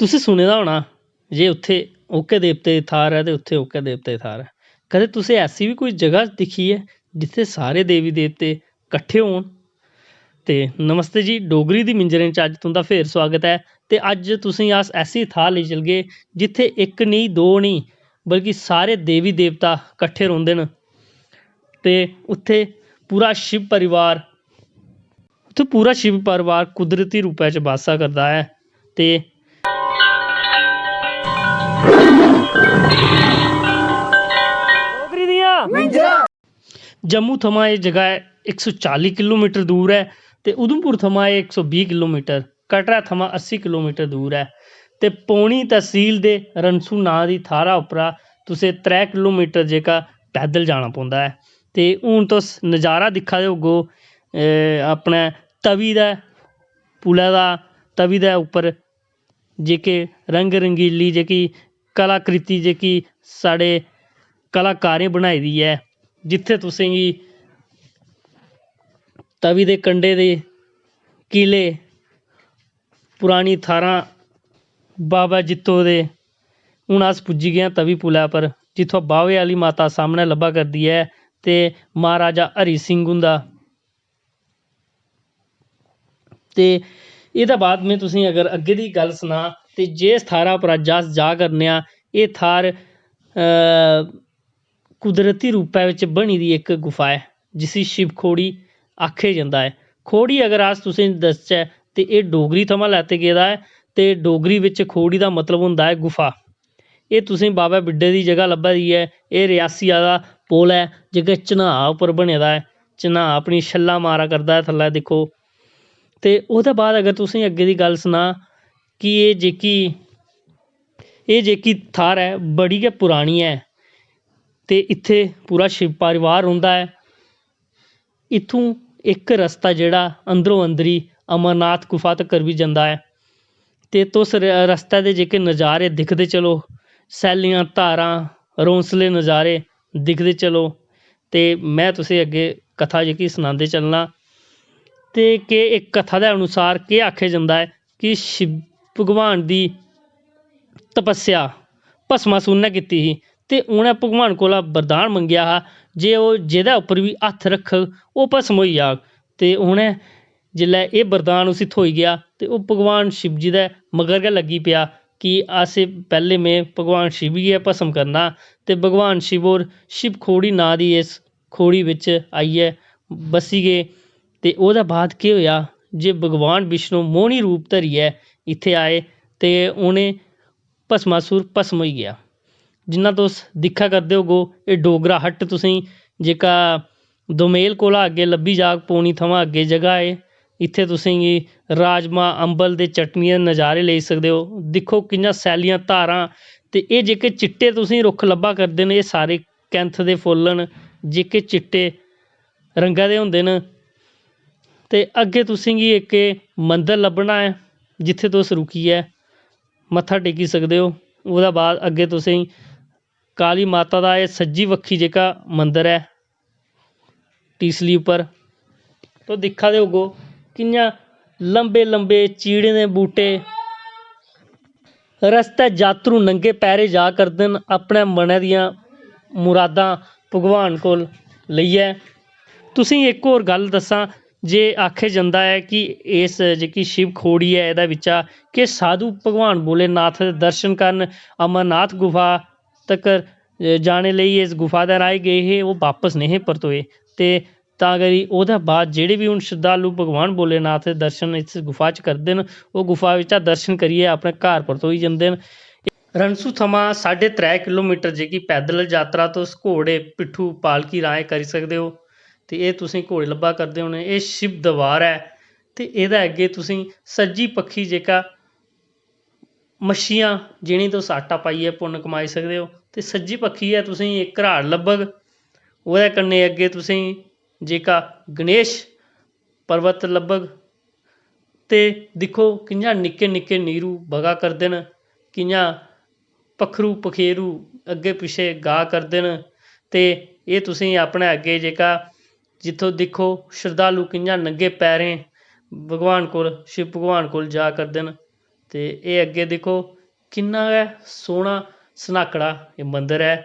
ਤੁਸੀਂ ਸੁਣੇ ਦਾ ਹੋਣਾ ਜੇ ਉੱਥੇ ਓਕੇ ਦੇਵਤੇ ਦੀ ਥਾਰ ਹੈ ਤੇ ਉੱਥੇ ਓਕੇ ਦੇਵਤੇ ਦੀ ਥਾਰ ਹੈ। ਕਦੇ ਤੁਸੀਂ ਐਸੀ ਵੀ ਕੋਈ ਜਗ੍ਹਾ ਦਿਖੀ ਹੈ ਜਿੱਥੇ ਸਾਰੇ ਦੇਵੀ ਦੇਵਤੇ ਇਕੱਠੇ ਹੋਣ? ਤੇ ਨਮਸਤੇ ਜੀ, ਡੋਗਰੀ ਦੀ ਮਿੰਜਰੇ 'ਚ ਅੱਜ ਤੁਹਾਡਾ ਫੇਰ ਸਵਾਗਤ ਹੈ। ਤੇ ਅੱਜ ਤੁਸੀਂ ਐਸੀ ਥਾਂ ਲਈ ਚਲ ਗਏ ਜਿੱਥੇ ਇੱਕ ਨਹੀਂ ਦੋ ਨਹੀਂ ਬਲਕਿ ਸਾਰੇ ਦੇਵੀ ਦੇਵਤਾ ਇਕੱਠੇ ਰਹਿੰਦੇ ਨੇ। ਤੇ ਉੱਥੇ ਪੂਰਾ ਸ਼ਿਵ ਪਰਿਵਾਰ ਕੁਦਰਤੀ ਰੂਪਾਂ 'ਚ ਵਾਸਾ ਕਰਦਾ ਹੈ। ਤੇ जम्मू थमां ये जगह है 140 किलोमीटर दूर है। ते उधमपुर थमां 120 किलोमीटर, कटरा थमां 80 किलोमीटर दूर है। ते पौनी तहसील दे रनसू नां दी थारा उप्परा तुसें 3 किलोमीटर जेह्का पैदल जाना पौंदा है। ते हून तुस नज़ारा दिक्खा दे होगो अपने तवी दा पुलै दा, तवी दे उप्पर जेह्के रंग रंगीली जेह्की कलाकृति जेह्की साढ़े कलाकारें बनाई दी है, जित्थे तुसेंगी तवी दे कंढे दे किले, पुरानी थारां, बाबा जित्तो दे। हून अस पुज्जी गए तवी पुलै पर जित्थों बाह्वे आह्ली माता सामनै लब्भा करदी है ते महाराजा हरि सिंह हुंदा। ते एह्दे बाद में तुसेंगी अगर अग्गे दी गल्ल सनां ते जिस थारा पर अज्ज अस जा करने आं, एह् थार कुदरती रूपै बिच बनी दी इक गुफा है जिसी शिव खोड़ी आखेआ जंदा है। खोड़ी अगर अस तुसेंगी दसचै ते एह् डोगरी थमां लैते गेदा है ते डोगरी बिच खोड़ी दा मतलब होंदा है गुफा। एह् तुसेंगी बाबा बिड्डे दी जगह लब्भा दी है। एह् रियासी आह्ला पुल है जेह्का चन्हाऽ उप्पर बने दा है। चन्हाऽ अपनी छल्ला मारा करदा है थल्लै दिक्खो। ते ओह्दे बाद अगर तुसेंगी अग्गे दी गल्ल सनां कि एह् जेह्की थाह्र है बड़ी गै पुरानी है ते इत्थे पूरा शिव परिवार रौंह्दा है। इत्थूं इक रस्ता जेह्ड़ा अंदरों अंदरी अमरनाथ गुफा तक्कर बी जंदा है। ते तुस रस्ते दे जेह्के नज़ारे दिखदे चलो, सैल्लियां धारां, रौंसले नज़ारे दिखदे चलो। ते मैं तुसेंगी अग्गे कथा जेह्की सनांदे चलना। ते केह् इक कथा दे अनुसार केह् आखेआ जंदा है कि शिव भगवान दी तपस्या भस्मासुर ने कीती ही ते उ'नें भगवान कोला वरदान मंगेआ हा जे ओह् जेह्दे उप्पर बी हत्थ रखग ओह् भस्म होई जाग। ते उ'नें जेल्लै एह् वरदान उसी थ्होई गेआ ते ओह् भगवान शिव जी दे मगर गै लग्गी पेआ कि असें पैह्लें में भगवान शिव गी गै भस्म करना। ते भगवान शिव होर शिव खोड़ी नांऽ दी इस खोड़ी बिच आइयै बस्सी गे। ते ओह्दे बाद केह् होएआ जे भगवान विष्णु मोहनी रूप धरियै इत्थै आए ते उ'नें भस्मासुर भस्म होई गेआ। जिन्ना तुस दिक्खा करदे होगो एह् डोगरा हट्ट तुसेंगी जेह्का दोमेल कोला अग्गें लब्भी जाग, पौनी थमां अग्गें जगह है। इत्थे तुसेंगी राजमां अम्बल ते चटनियां नज़ारे लेई सकदे हो। दिक्खो कि'यां सैल्लियां धारां ते एह् जेह्के चिट्टे तुसेंगी रुक्ख लब्भा करदे न, एह् सारे कैंथ दे फुल्ल न जेह्के चिट्टे रंगा दे होंदे न। ते अग्गें तुसेंगी इक मंदर लब्भना है जित्थे तुस रुकियै मत्था टेकी सकदे हो। ओह्दे बाद अग्गें तुसेंगी काली माता दा एह् सज्जी बक्खी जेह्का मंदर है टीसली उप्पर तुस दिक्खा दे होगो कि'यां लंबे लंबे चीड़ें दे बूह्टे, रस्तै जात्तरू नंगे पैरे जा करदे न अपने मनै दियां मुरादां भगवान कोल लेइयै। तुसेंगी इक होर गल्ल दस्सां जे आखेआ जंदा है कि इस जेह्की शिव खोड़ी है एह्दे बिच्चा कि साधु भगवान भोलेनाथ दे दर्शन करन अमरनाथ गुफा तक्कर जाने लेई इस गुफा दे राहें गे हे, ओह् बापस नेहे परतोए। ते तां करी ओह्दे बाद जेह्ड़े बी हून श्रद्धालु भगवान भोलेनाथ दे दर्शन इस गुफा च करदे न ओह् गुफा बिच्चा दर्शन करियै अपने घर परतोई जंदे न। रनसू थमां 3.5 किलोमीटर जेह्की पैदल जात्तरा तुस घोड़े, पिट्ठू, पालकी राहें करी सकदे हो। ते एह् तुसेंगी घोड़े लब्भा करदे होने। एह् शिव दरबार है ते एह्दे अग्गें तुसेंगी सज्जी पक्खी जेह्का मच्छियां जिनेंगी तुस आटा पाइयै पुन्न कमाई सकदे हो ते सज्जी पक्खी गै तुसेंगी इक घराट लब्भग। ओह्दे कन्नै अग्गें तुसेंगी जेह्का गणेश पर्वत लब्भग। ते दिक्खो कि'यां निक्के निक्के नीरू बगा करदे न, कि'यां पक्खरू पखेरू अग्गें पिच्छें गा करदे न। ते एह् तुसेंगी अपने अग्गें जेह्का जित्थों दिक्खो श्रद्धालु कि'यां नंगे पैरें भगवान कोल शिव भगवान कोल जा करदे न। ते एह् अग्गे दिक्खो किन्ना गै सोह्ना सनाकड़ा एह् मंदर है,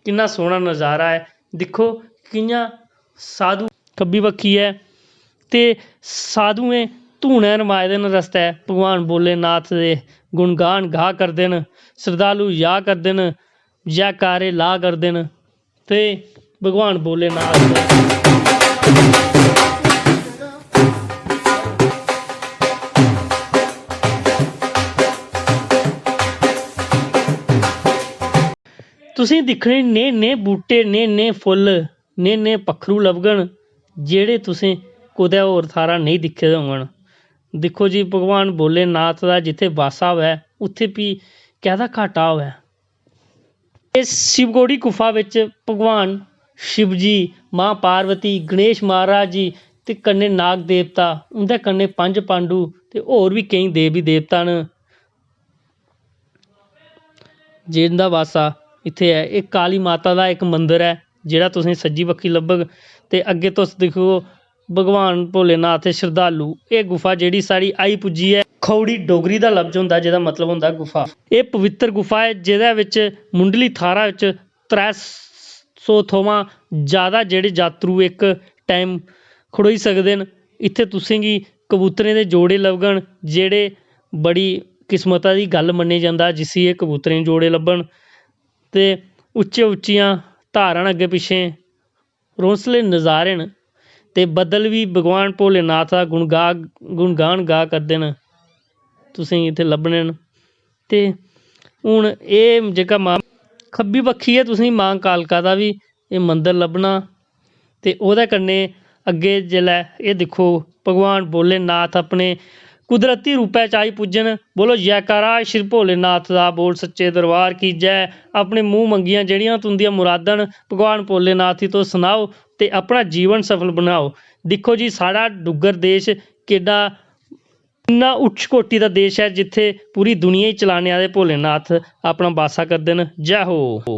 किन्ना सोह्ना नज़ारा है। दिक्खो कि'यां साधु खब्बी बक्खी है ते साधुएं धूने रमाए दे न रस्तै, भगवान भोलेनाथ दे गुणगान गा करदे न, श्रद्धालु जा करदे न, जयकारे ला करदे न ते भगवान भोलेनाथ तुसें दिक्खने नेह् नेह् बूह्टे, नेह् नेह् फुल्ल, नेह् नेह् पक्खरू लभगन जेह्ड़े तुसें कुदै होर थाह्रा नेईं दिक्खे दे होङन। दिक्खो जी भगवान भोलेनाथ दा जित्थै वासा होऐ उत्थै भी कैह्दा घाटा होऐ। इस शिवखोड़ी गुफा बिच भगवान शिवजी, मां पार्वती, गणेश महाराज जी ते कन्नै नाग देवता, उं'दे कन्नै 5 पांडु ते होर बी केईं देवी देवता न जिंदा वासा इत्थै है। एह् काली माता दा इक मंदर है जेह्ड़ा तुसें सज्जी बक्खी लब्भग ते अग्गें तुस दिक्खो भगवान भोलेनाथ दे श्रद्धालु। एह् गुफा जेह्ड़ी साढ़ी आई पुज्जी है, खौड़ी डोगरी दा लफ्ज होंदा जेह्दा मतलब होंदा गुफा। एह् पवित्र गुफा है जेह्दे बिच मुंडली थाह्रा बिच 300 थमां ज़्यादा जेह्ड़े जात्तरू इक टाइम खड़ोई सकदे न। इत्थै तुसें गी कबूतरें दे जोड़े लभगन जेह्ड़े बड़ी किस्मता दी गल्ल मन्नेआ जंदा जिसी एह् कबूतरें दे जोड़े लब्भन ते उच्चे उच्चियां धारां न अग्गें पिच्छें, रोसले नज़ारे न ते बद्दल बी भगवान भोलेनाथ दा गुणगान गा करदे न, तुसें गी इत्थै लब्भने न। ते हून एह् जेह्का खब्बी बक्खी ऐ तुसें गी मां कालका दा बी एह् मंदर लब्भना ते ओह्दे कन्नै अग्गें जेल्लै एह् दिक्खो भगवान भोलेनाथ अपने कुदरती रूपै च आई पुज्जन। बोलो जयकारा श्री भोलेनाथ दा, बोल सच्चे दरबार की जय। अपने मूंह मंगियां जेह्ड़ियां तुंदियां मुरादां न भगवान भोलेनाथ गी तुस सनाओ ते अपना जीवन सफल बनाओ। दिक्खो जी साढ़ा डुग्गर देश केड्डा इन्ना उच्च कोटि दा देश है जित्थै पूरी दुनिया गी चलाने आह्ले भोलेनाथ अपना वासा करदे न। जय हो।